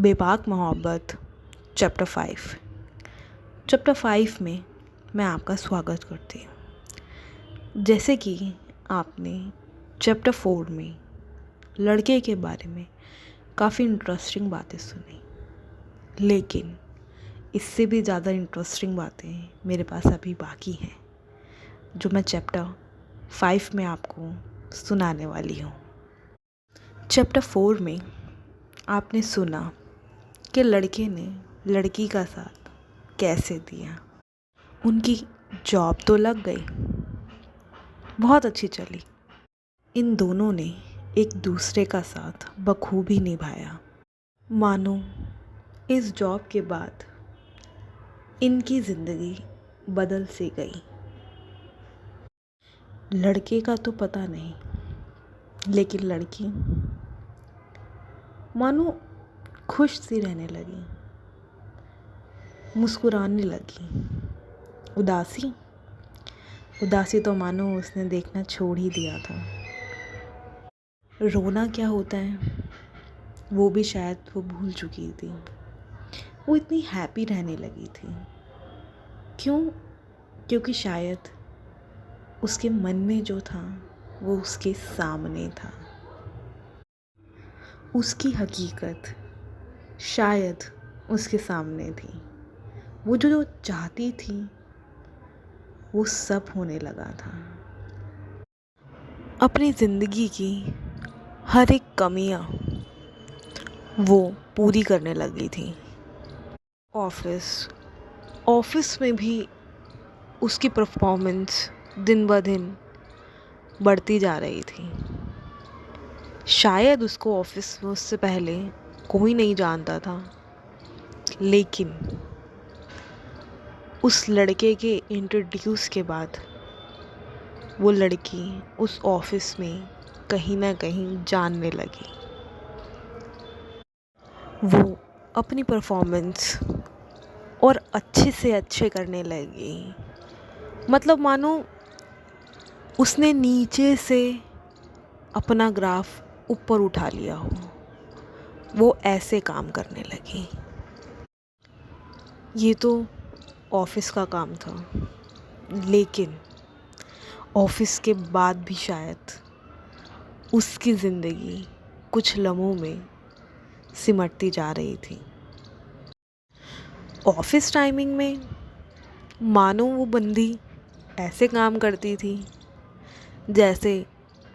बेबाक मोहब्बत चैप्टर 5 में मैं आपका स्वागत करती हूँ। जैसे कि आपने चैप्टर 4 में लड़के के बारे में काफ़ी इंटरेस्टिंग बातें सुनी, लेकिन इससे भी ज़्यादा इंटरेस्टिंग बातें मेरे पास अभी बाकी हैं जो मैं चैप्टर 5 में आपको सुनाने वाली हूँ। चैप्टर 4 में आपने सुना कि लड़के ने लड़की का साथ कैसे दिया। उनकी जॉब तो लग गई, बहुत अच्छी चली। इन दोनों ने एक दूसरे का साथ बखूबी निभाया। मानो इस जॉब के बाद इनकी ज़िंदगी बदल सी गई। लड़के का तो पता नहीं, लेकिन लड़की मानो खुश सी रहने लगी, मुस्कुराने लगी। उदासी तो मानो उसने देखना छोड़ ही दिया था। रोना क्या होता है वो भी शायद वो भूल चुकी थी। वो इतनी हैप्पी रहने लगी थी। क्यों? क्योंकि शायद उसके मन में जो था वो उसके सामने था। उसकी हकीकत शायद उसके सामने थी। वो जो चाहती थी वो सब होने लगा था। अपनी ज़िंदगी की हर एक कमियां वो पूरी करने लगी थी। ऑफिस में भी उसकी परफॉर्मेंस दिन ब दिन बढ़ती जा रही थी। शायद उसको ऑफिस में उससे पहले कोई नहीं जानता था, लेकिन उस लड़के के इंट्रोड्यूस के बाद वो लड़की उस ऑफिस में कहीं ना कहीं जानने लगी। वो अपनी परफॉर्मेंस और अच्छे से अच्छे करने लगी। मतलब मानो उसने नीचे से अपना ग्राफ ऊपर उठा लिया हो, वो ऐसे काम करने लगी। ये तो ऑफिस का काम था, लेकिन ऑफिस के बाद भी शायद उसकी ज़िंदगी कुछ लम्हों में सिमटती जा रही थी। ऑफिस टाइमिंग में मानो वो बंदी ऐसे काम करती थी जैसे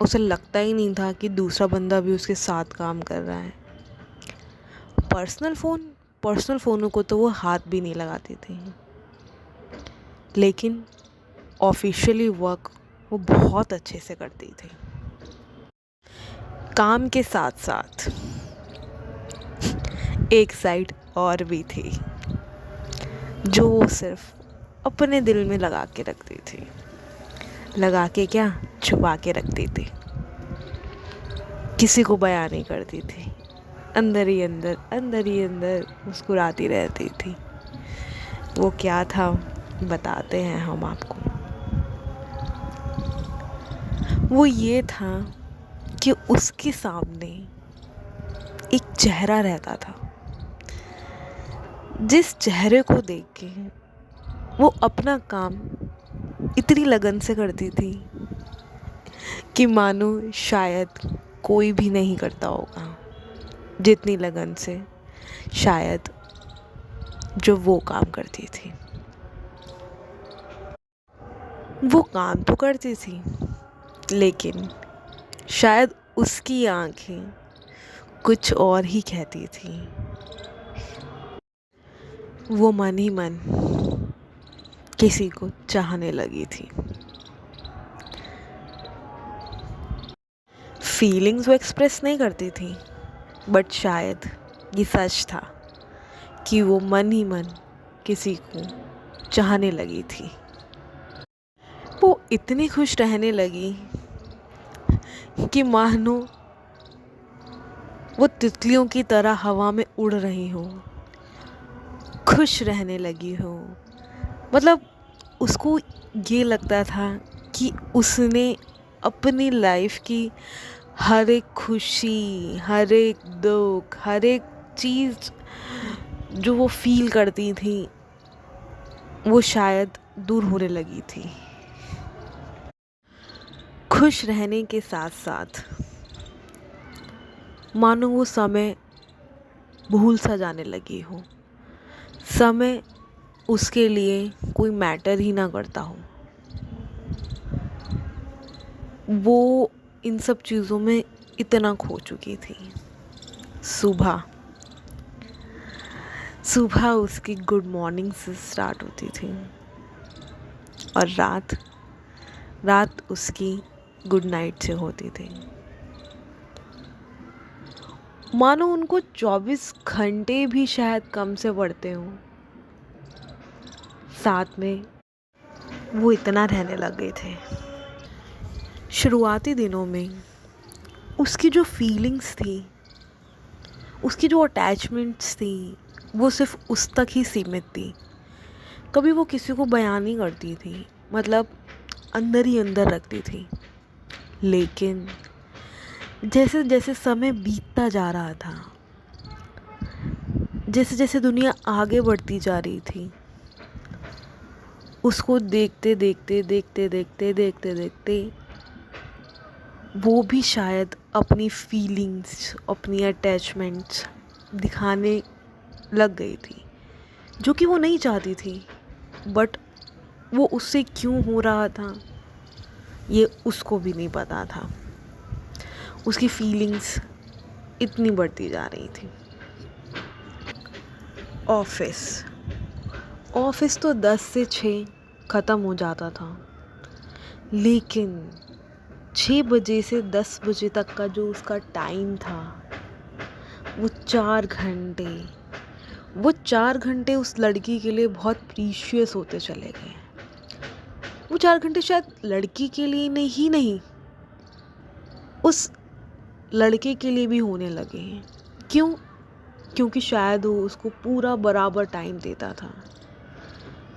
उसे लगता ही नहीं था कि दूसरा बंदा भी उसके साथ काम कर रहा है। पर्सनल फ़ोनों को तो वो हाथ भी नहीं लगाती थी, लेकिन ऑफिशियली वर्क वो बहुत अच्छे से करती थी। काम के साथ साथ एक साइड और भी थी जो वो सिर्फ अपने दिल में लगा के रखती थी। लगा के क्या, छुपा के रखती थी। किसी को बयान नहीं करती थी। अंदर ही अंदर मुस्कुराती रहती थी। वो क्या था बताते हैं हम आपको। वो ये था कि उसके सामने एक चेहरा रहता था, जिस चेहरे को देख के वो अपना काम इतनी लगन से करती थी कि मानो शायद कोई भी नहीं करता होगा जितनी लगन से शायद जो वो काम करती थी। वो काम तो करती थी, लेकिन शायद उसकी आंखें कुछ और ही कहती थी। वो मन ही मन किसी को चाहने लगी थी। फीलिंग्स वो एक्सप्रेस नहीं करती थी, बट शायद ये सच था कि वो मन ही मन किसी को चाहने लगी थी। वो इतनी खुश रहने लगी कि मानो वो तितलियों की तरह हवा में उड़ रही हो, खुश रहने लगी हो। मतलब उसको ये लगता था कि उसने अपनी लाइफ की हर एक खुशी, हर एक दुख, हर एक चीज़ जो वो फील करती थी वो शायद दूर होने लगी थी। खुश रहने के साथ साथ मानो वो समय भूल सा जाने लगी हो, समय उसके लिए कोई मैटर ही ना करता हो। वो इन सब चीज़ों में इतना खो चुकी थी। सुबह सुबह उसकी गुड मॉर्निंग से स्टार्ट होती थी और रात उसकी गुड नाइट से होती थी। मानो उनको 24 घंटे भी शायद कम से पड़ते हों, साथ में वो इतना रहने लगे थे। शुरुआती दिनों में उसकी जो फीलिंग्स थी, उसकी जो अटैचमेंट्स थी, वो सिर्फ उस तक ही सीमित थी। कभी वो किसी को बयान नहीं करती थी, मतलब अंदर ही अंदर रखती थी। लेकिन जैसे जैसे समय बीतता जा रहा था, जैसे जैसे दुनिया आगे बढ़ती जा रही थी, उसको देखते देखते वो भी शायद अपनी फीलिंग्स, अपनी अटैचमेंट्स दिखाने लग गई थी, जो कि वो नहीं चाहती थी। बट वो उससे क्यों हो रहा था ये उसको भी नहीं पता था। उसकी फीलिंग्स इतनी बढ़ती जा रही थी। ऑफिस तो 10 से 6 ख़त्म हो जाता था, लेकिन 6 बजे से 10 बजे तक का जो उसका टाइम था, वो 4 घंटे उस लड़की के लिए बहुत प्रीशियस होते चले गए। वो 4 घंटे शायद लड़की के लिए नहीं, उस लड़के के लिए भी होने लगे हैं। क्यों? क्योंकि शायद वो उसको पूरा बराबर टाइम देता था।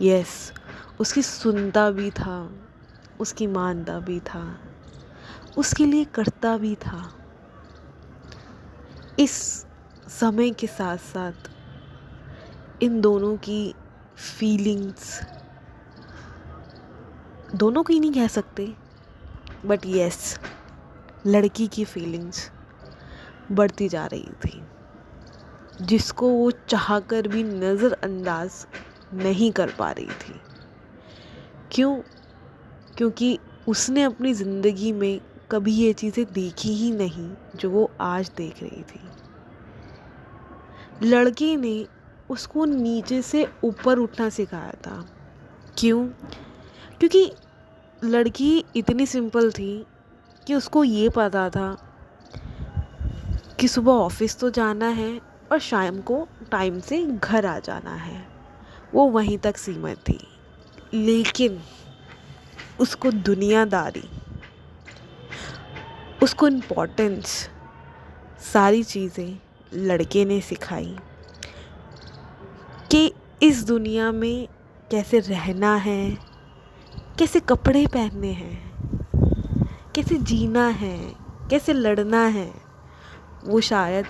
यस, उसकी सुनता भी था, उसकी मानता भी था, उसके लिए करता भी था। इस समय के साथ साथ इन दोनों की फीलिंग्स, दोनों की नहीं कह सकते, बट यस, लड़की की फीलिंग्स बढ़ती जा रही थी, जिसको वो चाहकर भी नज़रअंदाज नहीं कर पा रही थी। क्यों? क्योंकि उसने अपनी ज़िंदगी में कभी ये चीज़ें देखी ही नहीं जो वो आज देख रही थी। लड़के ने उसको नीचे से ऊपर उठना सिखाया था। क्यों? क्योंकि लड़की इतनी सिंपल थी कि उसको ये पता था कि सुबह ऑफिस तो जाना है और शाम को टाइम से घर आ जाना है। वो वहीं तक सीमित थी। लेकिन उसको दुनियादारी, उसको इम्पोर्टेंस, सारी चीज़ें लड़के ने सिखाई कि इस दुनिया में कैसे रहना है, कैसे कपड़े पहनने हैं, कैसे जीना है, कैसे लड़ना है। वो शायद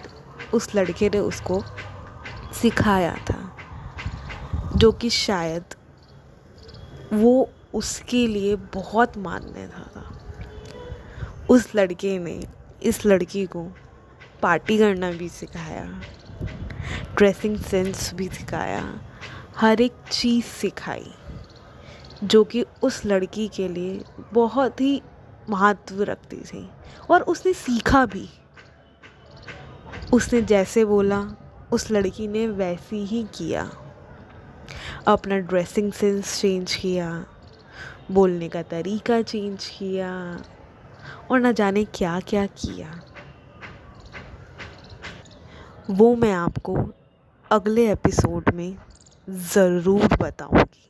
उस लड़के ने उसको सिखाया था, जो कि शायद वो उसके लिए बहुत मान्य था। उस लड़के ने इस लड़की को पार्टी करना भी सिखाया, ड्रेसिंग सेंस भी सिखाया, हर एक चीज़ सिखाई, जो कि उस लड़की के लिए बहुत ही महत्व रखती थी। और उसने सीखा भी। उसने जैसे बोला उस लड़की ने वैसे ही किया। अपना ड्रेसिंग सेंस चेंज किया, बोलने का तरीका चेंज किया, और ना जाने क्या क्या किया। वो मैं आपको अगले एपिसोड में ज़रूर बताऊंगी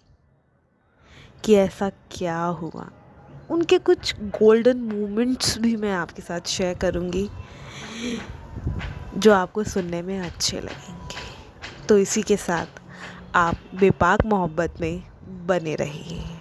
कि ऐसा क्या हुआ। उनके कुछ गोल्डन मोमेंट्स भी मैं आपके साथ शेयर करूंगी, जो आपको सुनने में अच्छे लगेंगे। तो इसी के साथ आप बेपाक मोहब्बत में बने रहिए।